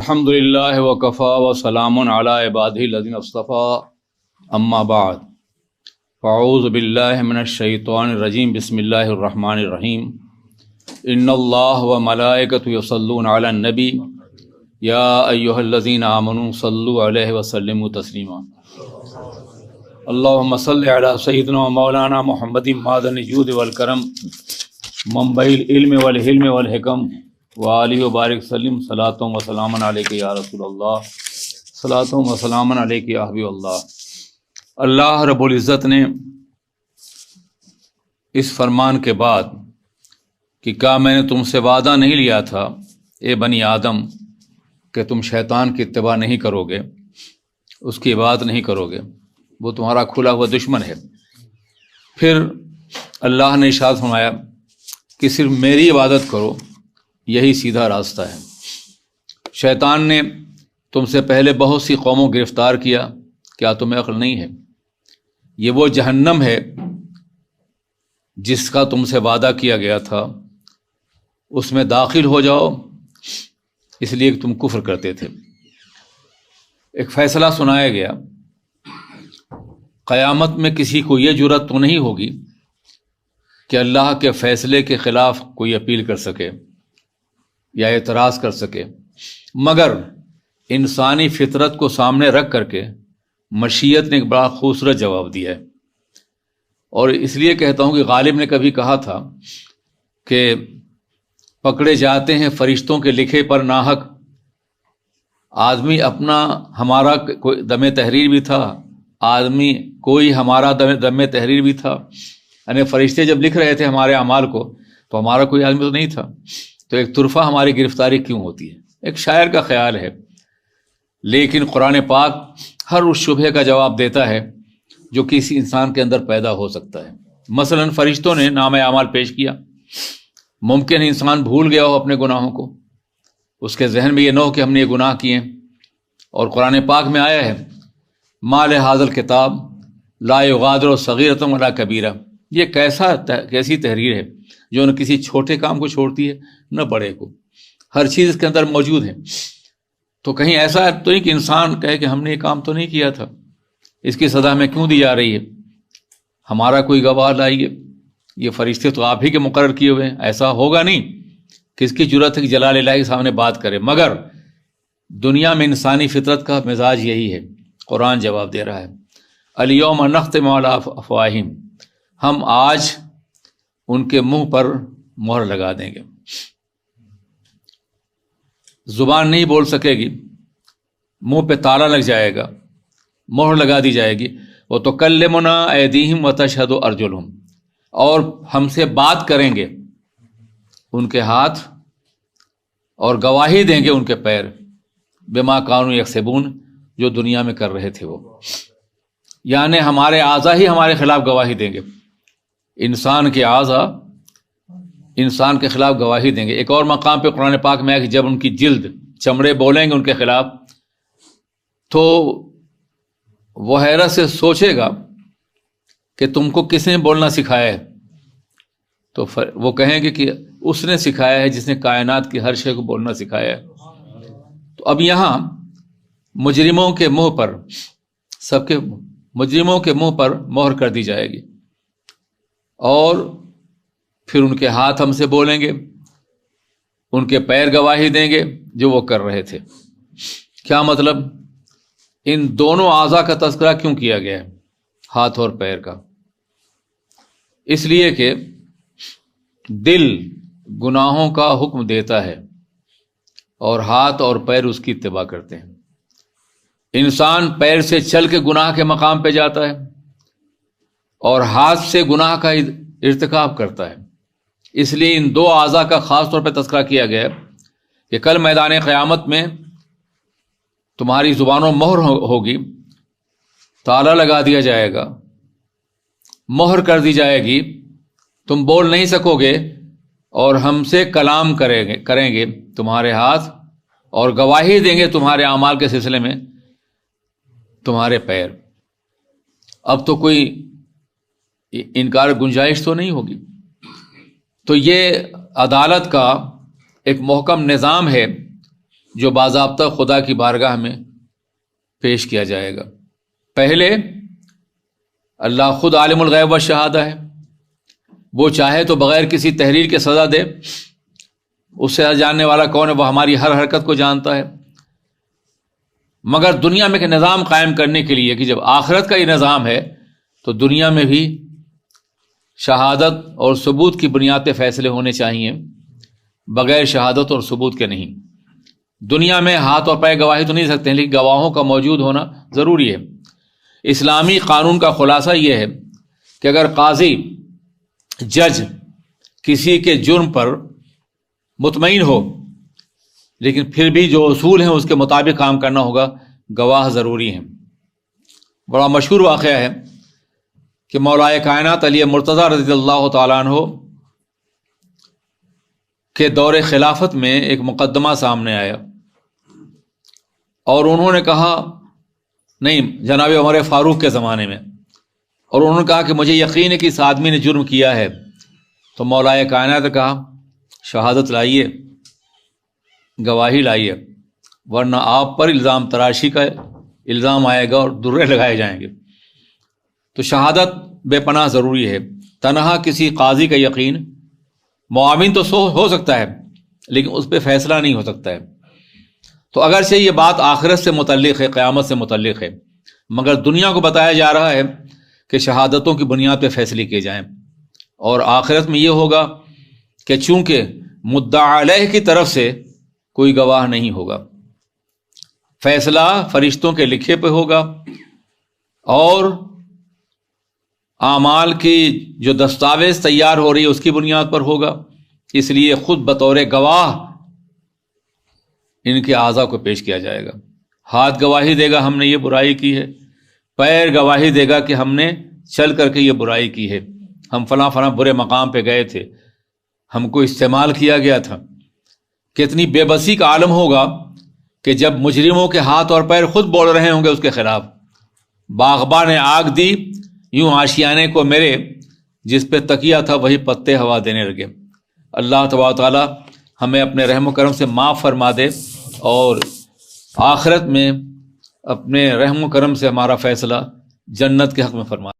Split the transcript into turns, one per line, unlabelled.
الحمدللہ وکفا وسلام علی عبادہ الذین اصطفیٰ اما بعد فاعوذ باللہ من الشیطان الرجیم بسم اللہ الرحمن الرحیم ان اللہ وملائکۃ یصلون علی النبی یا ایہا الذین آمنوا صلوا علیہ وسلموا تسلیما اللہم صل علی سیدنا مولانا محمد معدن الجود والکرم منبع العلم والحلم والحکم وآلہ وبارک سلم صلاۃ و سلام علیک یا رسول اللہ صلاۃ و سلام علیک یا حبیب اللہ۔ اللہ رب العزت نے اس فرمان کے بعد کہ کیا میں نے تم سے وعدہ نہیں لیا تھا اے بنی آدم کہ تم شیطان کی اتباع نہیں کرو گے، اس کی عبادت نہیں کرو گے، وہ تمہارا کھلا ہوا دشمن ہے۔ پھر اللہ نے ارشاد فرمایا کہ صرف میری عبادت کرو، یہی سیدھا راستہ ہے۔ شیطان نے تم سے پہلے بہت سی قوموں گرفتار کیا، کیا تمہیں عقل نہیں ہے؟ یہ وہ جہنم ہے جس کا تم سے وعدہ کیا گیا تھا، اس میں داخل ہو جاؤ، اس لیے کہ تم کفر کرتے تھے۔ ایک فیصلہ سنایا گیا، قیامت میں کسی کو یہ جرأت تو نہیں ہوگی کہ اللہ کے فیصلے کے خلاف کوئی اپیل کر سکے یا اعتراض کر سکے، مگر انسانی فطرت کو سامنے رکھ کر کے مشیت نے ایک بڑا خوبصورت جواب دیا ہے۔ اور اس لیے کہتا ہوں کہ غالب نے کبھی کہا تھا کہ پکڑے جاتے ہیں فرشتوں کے لکھے پر ناحق، آدمی اپنا ہمارا کوئی دم تحریر بھی تھا، آدمی کوئی ہمارا دم تحریر بھی تھا، یعنی فرشتے جب لکھ رہے تھے ہمارے اعمال کو تو ہمارا کوئی آدمی تو نہیں تھا، تو ایک طرفہ ہماری گرفتاری کیوں ہوتی ہے؟ ایک شاعر کا خیال ہے، لیکن قرآن پاک ہر اس شبہے کا جواب دیتا ہے جو کسی انسان کے اندر پیدا ہو سکتا ہے۔ مثلا فرشتوں نے نام اعمال پیش کیا، ممکن ہے انسان بھول گیا ہو اپنے گناہوں کو، اس کے ذہن میں یہ نہ ہو کہ ہم نے یہ گناہ کیے، اور قرآن پاک میں آیا ہے ما لہذا الکتاب لا یغادر صغیرۃ ولا کبیرہ، یہ کیسی تحریر ہے جو نہ کسی چھوٹے کام کو چھوڑتی ہے نہ بڑے کو، ہر چیز اس کے اندر موجود ہے۔ تو کہیں ایسا تو نہیں کہ انسان کہے کہ ہم نے یہ کام تو نہیں کیا تھا، اس کی سزا ہمیں کیوں دی جا رہی ہے؟ ہمارا کوئی گواہ لائیے، یہ فرشتے تو آپ ہی کے مقرر کیے ہوئے ہیں، ایسا ہوگا نہیں۔ کس کی جرأت ہے کہ جلال الہ کے سامنے بات کرے؟ مگر دنیا میں انسانی فطرت کا مزاج یہی ہے۔ قرآن جواب دے رہا ہے الیوم نختم علی افواہہم، ہم آج ان کے منہ پر مہر لگا دیں گے، زبان نہیں بول سکے گی، منہ پہ تالا لگ جائے گا، مہر لگا دی جائے گی۔ وتکلمنا ایدیہم وتشہد ارجلہم، اور ہم سے بات کریں گے ان کے ہاتھ اور گواہی دیں گے ان کے پیر، بما کانوا یکسبون، جو دنیا میں کر رہے تھے وہ، یعنی ہمارے اعضاء ہی ہمارے خلاف گواہی دیں گے، انسان کے اعضاء انسان کے خلاف گواہی دیں گے۔ ایک اور مقام پہ قرآن پاک میں ہے کہ جب ان کی جلد چمڑے بولیں گے ان کے خلاف تو وہ حیرت سے سوچے گا کہ تم کو کس نے بولنا سکھایا ہے؟ تو وہ کہیں گے کہ اس نے سکھایا ہے جس نے کائنات کی ہر شے کو بولنا سکھایا ہے۔ تو اب یہاں مجرموں کے منہ پر، سب کے مجرموں کے منہ پر مہر کر دی جائے گی، اور پھر ان کے ہاتھ ہم سے بولیں گے، ان کے پیر گواہی دیں گے جو وہ کر رہے تھے۔ کیا مطلب؟ ان دونوں اعضاء کا تذکرہ کیوں کیا گیا ہے، ہاتھ اور پیر کا؟ اس لیے کہ دل گناہوں کا حکم دیتا ہے اور ہاتھ اور پیر اس کی اتباع کرتے ہیں۔ انسان پیر سے چل کے گناہ کے مقام پہ جاتا ہے اور ہاتھ سے گناہ کا ارتکاب کرتا ہے۔ اس لیے ان دو اعضاء کا خاص طور پہ تذکرہ کیا گیا ہے کہ کل میدان قیامت میں تمہاری زبانوں مہر ہوگی، تالا لگا دیا جائے گا، مہر کر دی جائے گی، تم بول نہیں سکو گے، اور ہم سے کلام کریں گے تمہارے ہاتھ، اور گواہی دیں گے تمہارے اعمال کے سلسلے میں تمہارے پیر۔ اب تو کوئی انکار گنجائش تو نہیں ہوگی۔ تو یہ عدالت کا ایک محکم نظام ہے جو باضابطہ خدا کی بارگاہ میں پیش کیا جائے گا۔ پہلے اللہ خود عالم الغیب و شہادہ ہے، وہ چاہے تو بغیر کسی تحریر کے سزا دے، اس سے جاننے والا کون ہے؟ وہ ہماری ہر حرکت کو جانتا ہے۔ مگر دنیا میں ایک نظام قائم کرنے کے لیے کہ جب آخرت کا یہ نظام ہے تو دنیا میں بھی شہادت اور ثبوت کی بنیاد پہ فیصلے ہونے چاہیے، بغیر شہادت اور ثبوت کے نہیں۔ دنیا میں ہاتھ اور پیر گواہی تو نہیں سکتے ہیں، لیکن گواہوں کا موجود ہونا ضروری ہے۔ اسلامی قانون کا خلاصہ یہ ہے کہ اگر قاضی جج کسی کے جرم پر مطمئن ہو لیکن پھر بھی جو اصول ہیں اس کے مطابق کام کرنا ہوگا، گواہ ضروری ہیں۔ بڑا مشہور واقعہ ہے کہ مولائے کائنات علی مرتضیٰ رضی اللہ تعالیٰ عنہ کے دور خلافت میں ایک مقدمہ سامنے آیا اور انہوں نے کہا، نہیں، جناب عمر فاروق کے زمانے میں، اور انہوں نے کہا کہ مجھے یقین ہے کہ اس آدمی نے جرم کیا ہے۔ تو مولائے کائنات نے کہا، شہادت لائیے، گواہی لائیے، ورنہ آپ پر الزام تراشی کا الزام آئے گا اور درے لگائے جائیں گے۔ تو شہادت بے پناہ ضروری ہے۔ تنہا کسی قاضی کا یقین معاون تو ہو سکتا ہے لیکن اس پہ فیصلہ نہیں ہو سکتا ہے۔ تو اگرچہ یہ بات آخرت سے متعلق ہے، قیامت سے متعلق ہے، مگر دنیا کو بتایا جا رہا ہے کہ شہادتوں کی بنیاد پہ فیصلے کیے جائیں، اور آخرت میں یہ ہوگا کہ چونکہ مدعا علیہ کی طرف سے کوئی گواہ نہیں ہوگا، فیصلہ فرشتوں کے لکھے پہ ہوگا، اور اعمال کی جو دستاویز تیار ہو رہی ہے اس کی بنیاد پر ہوگا۔ اس لیے خود بطور گواہ ان کے اعضاء کو پیش کیا جائے گا۔ ہاتھ گواہی دے گا ہم نے یہ برائی کی ہے، پیر گواہی دے گا کہ ہم نے چل کر کے یہ برائی کی ہے، ہم فلاں فلاں برے مقام پہ گئے تھے، ہم کو استعمال کیا گیا تھا۔ کتنی بے بسی کا عالم ہوگا کہ جب مجرموں کے ہاتھ اور پیر خود بول رہے ہوں گے اس کے خلاف، باغباں نے آگ دی یوں آشیانے کو میرے، جس پہ تکیہ تھا وہی پتے ہوا دینے لگے۔ اللہ تبارک و تعالی ہمیں اپنے رحم و کرم سے معاف فرما دے، اور آخرت میں اپنے رحم و کرم سے ہمارا فیصلہ جنت کے حق میں فرما دے۔